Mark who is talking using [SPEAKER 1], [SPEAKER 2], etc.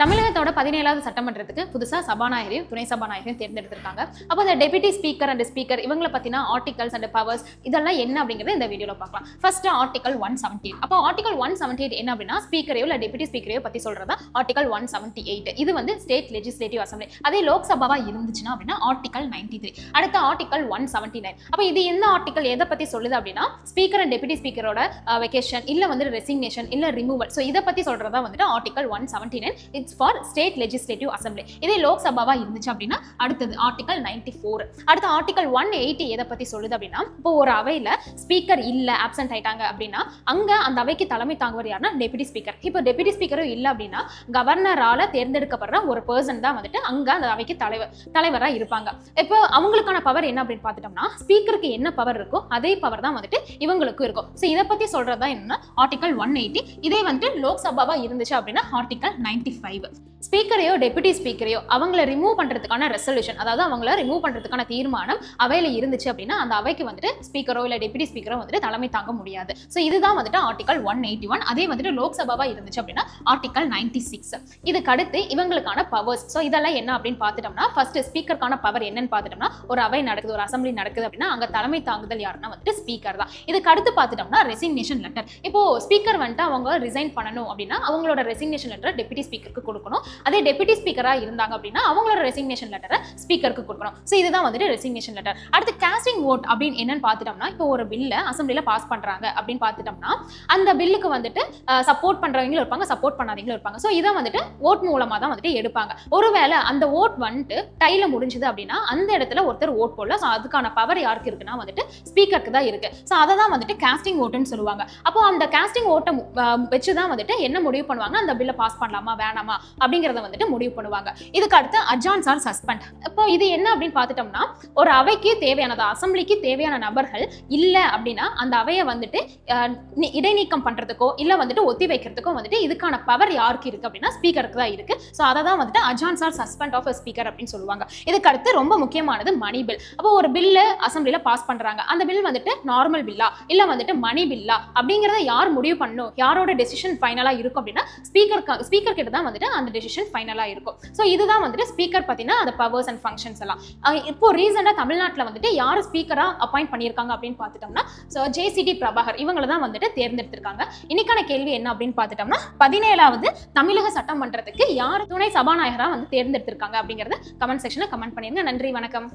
[SPEAKER 1] தமிழகத்தோட 17வது சட்டமன்றத்துக்கு புதுசா சபாநாயகரையும் துணை சபாநாயகரையும் தேர்ந்தெடுத்திருக்காங்க. அப்போ அந்த டெபுட்டி ஸ்பீக்கர் அண்ட் ஸ்பீக்கர் இவங்களை பத்தின ஆர்டிகல்ஸ் அண்ட் பவர்ஸ் இதெல்லாம் என்ன அப்படிங்கறத இந்த வீடியோல பார்க்கலாம். First article 178. அப்போ ஆர்டிகல் 178 என்ன அப்படின்னா ஸ்பீக்கரையோ இல்ல டெபுட்டி ஸ்பீக்கரையோ பத்தி சொல்றதா ஆர்டிகல் 178. இது வந்து ஸ்டேட் லெஜிஸ்லேட்டிவ் அசம்பிளி. அதே லோக்சபாவா இருந்துச்சுன்னா அப்படின்னா ஆர்டிகல் 93. அடுத்த ஆர்டிகல் 179. அப்போ இது என்ன ஆர்டிகல் எதை பத்தி சொல்லுது அப்படின்னா ஸ்பீக்கர் அண்ட் டெபுட்டி ஸ்பீக்கரோட வெகேஷன் இல்ல வந்து ரெசிக்னேஷன் இல்ல ரிமூவல். ஸோ இதை பத்தி சொல்றதா வந்துட்டு article 179 for state legislative assembly. இதே லோக்சபாவா இருந்துச்சு அப்படின்னா அடுத்தது ஆர்டிகல் 94. அடுத்த ஆர்டிகல் 180 எதை பத்தி சொல்லுது அப்படின்னா இப்போ ஒரு அவையில ஸ்பீக்கர் இல்ல ஆப்சென்ட் ஆயிட்டாங்க அப்படின்னா அங்க அந்த அவைக்கு தலைமை தாங்குவர் யாருன்னா டெபுட்டி ஸ்பீக்கர். இப்போ டெபுட்டி ஸ்பீக்கரும் இல்ல அப்படின்னா கவர்னரால தேர்ந்தெடுக்கப்படுற ஒரு பர்சன் தான் வந்துட்டு அங்க அந்த அவைக்கு தலைவரா இருப்பாங்க. இப்போ அவங்களுக்கான பவர் என்ன அப்படின்னு பார்த்துட்டோம்னா ஸ்பீக்கருக்கு என்ன பவர் இருக்கோ அதே பவர் தான் வந்துட்டு இவங்களுக்கும் இருக்கும். ஸோ இதை பத்தி சொல்றதா என்னன்னா ஆர்டிகல் 180. இதே வந்துட்டு லோக்சபாவா இருந்துச்சு அப்படின்னா ஆர்டிகல் 95. ஸ்பீக்கரையோ டெபுட்டி ஸ்பீக்கரையோ அவங்கள ரிமூவ் பண்றதுக்கான ரெசல்யூஷன், அதாவது அவங்கள ரிமூவ் பண்றதுக்கான தீர்மானம் அவையில இருந்துச்சு அப்படின்னா அந்த அவைக்கு வந்துட்டு ஸ்பீக்கரோ இல்ல டெபுட்டி ஸ்பீக்கரோ வந்துட்டு தலைமை தாங்க முடியாது. ஸோ இதுதான் வந்துட்டு ஆர்டிகல் 181. அதே வந்துட்டு லோக்சபாவா இருந்துச்சு அப்படின்னா ஆர்டிகல் 96. இதுக்கு அடுத்து இவங்களுக்கான பவர்ஸ். ஸோ இதெல்லாம் என்ன அப்படின்னு பார்த்துட்டோம்னா ஃபர்ஸ்ட் ஸ்பீக்கருக்கான பவர் என்னன்னு பார்த்துட்டோம்னா ஒரு அவை நடக்குது, ஒரு அசம்பிளி நடக்குது அப்படின்னா அங்க தலைமை தாங்குதல் யாருன்னா வந்துட்டு ஸ்பீக்கர் தான். இதுக்கு அடுத்து பார்த்துட்டோம்னா ரெசிக்னேஷன் லெட்டர். இப்போ ஸ்பீக்கர் வந்துட்டு அவங்க ரிசைன் பண்ணணும் அப்படின்னா அவங்களோட ரெசிக்னேஷன் லெட்டர் டெபுட்டி ஸ்பீக்கருக்கு கொடுக்கணும். அதே டெபுட்டி ஸ்பீக்கரா இருந்தாங்க அப்படின்னா அவங்களோட ரெசிக்னேஷன் லெட்டரை ஸ்பீக்கருக்கு கொடுக்கணும். ஸோ இதுதான் வந்துட்டு ரெசிக்னேஷன் லெட்டர். அடுத்து காஸ்டிங் ஓட் அப்படின்னு என்னன்னு பார்த்துட்டோம்னா இப்போ ஒரு பில்லை அசம்பிளில பாஸ் பண்றாங்க அப்படின்னு பார்த்துட்டோம்னா அந்த பில்லுக்கு வந்துட்டு சப்போர்ட் பண்றவங்களும் இருப்பாங்க, சப்போர்ட் பண்ணாதவங்களும் இருப்பாங்க. ஸோ இதை வந்துட்டு ஓட் மூலமா தான் வந்துட்டு எடுப்பாங்க. ஒருவேளை அந்த ஓட் வந்துட்டு டைல முடிஞ்சது அப்படின்னா அந்த இடத்துல ஒருத்தர் ஓட் போடல. ஸோ அதுக்கான பவர் யாருக்கு இருக்குன்னா வந்துட்டு ஸ்பீக்கருக்கு தான் இருக்கு. ஸோ அதை தான் வந்துட்டு காஸ்டிங் ஓட்டுன்னு சொல்லுவாங்க. அப்போ அந்த காஸ்டிங் ஓட்டை வச்சுதான் வந்துட்டு என்ன முடிவு பண்ணுவாங்க, அந்த பில்லை பாஸ் பண்ணலாமா வேணாமா அப்படிங்கறத வந்துட்டு முடிவு பண்ணுவாங்க. இதுக்கு அடுத்து அட்ஜான்ஸ் ஆர் சஸ்பெண்ட். இப்போ இது என்ன அப்படின்னு பார்த்துட்டோம்னா ஒரு அவைக்கு தேவையானது அசம்பிளிக்கு தேவையான நபர்கள் இல்ல அப்படின்னா அந்த அவையை வந்துட்டு இடைநீக்கம் பண்றதுக்கோ இல்ல வந்துட்டு ஒத்தி வைக்கிறதுக்கோ வந்துட்டு இதுக்கான பவர் யாருக்கு இருக்கு அப்படின்னா ஸ்பீக்கருக்கு தான் இருக்கு. ஸோ அதை தான் வந்துட்டு அட்ஜான்ஸ் ஆர் சஸ்பெண்ட் ஆஃப் ஸ்பீக்கர் அப்படின்னு சொல்லுவாங்க. இதுக்கு அடுத்து ரொம்ப முக்கியமானது மணி பில். அப்போ ஒரு பில்லை அசம்பிளில பாஸ் பண்றாங்க, அந்த பில் வந்துட்டு நார்மல் பில்லா இல்ல வந்துட்டு மணி பில்லா அப்படிங்கறத யார் முடிவு பண்ணணும், யாரோட டெசிஷன் ஃபைனலா இருக்கும் அப்படின்னா ஸ்பீக்கர் கிட்ட தான் வந்துட்டு அந்த டெசிஷன் ஃபைனலா இருக்கும். ஸோ இதுதான் வந்துட்டு ஸ்பீக்கர் பத்தின அந்த பவர்ஸ் அண்ட் ஃபங்க்ஷன்ஸ் எல்லாம். இப்போ ரீசெண்டா தமிழ்நாட்டில் வந்துட்டு யார் ஸ்பீக்கரா அப்பாயிண்ட் பண்ணியிருக்காங்க அப்படின்னு பார்த்துட்டோம்னா ஜேசிடி பிரபாகர் இவங்களை தான் வந்துட்டு தேர்ந்தெடுத்திருக்காங்க. இன்னைக்கான கேள்வி என்ன அப்படின்னு பார்த்துட்டோம்னா 17வது தமிழக சட்டமன்றத்துக்கு யார் துணை சபாநாயகரா வந்து தேர்ந்தெடுத்திருக்காங்க அப்படிங்கறத கமெண்ட் செக்ஷன்ல கமெண்ட் பண்ணிருங்க. நன்றி, வணக்கம்.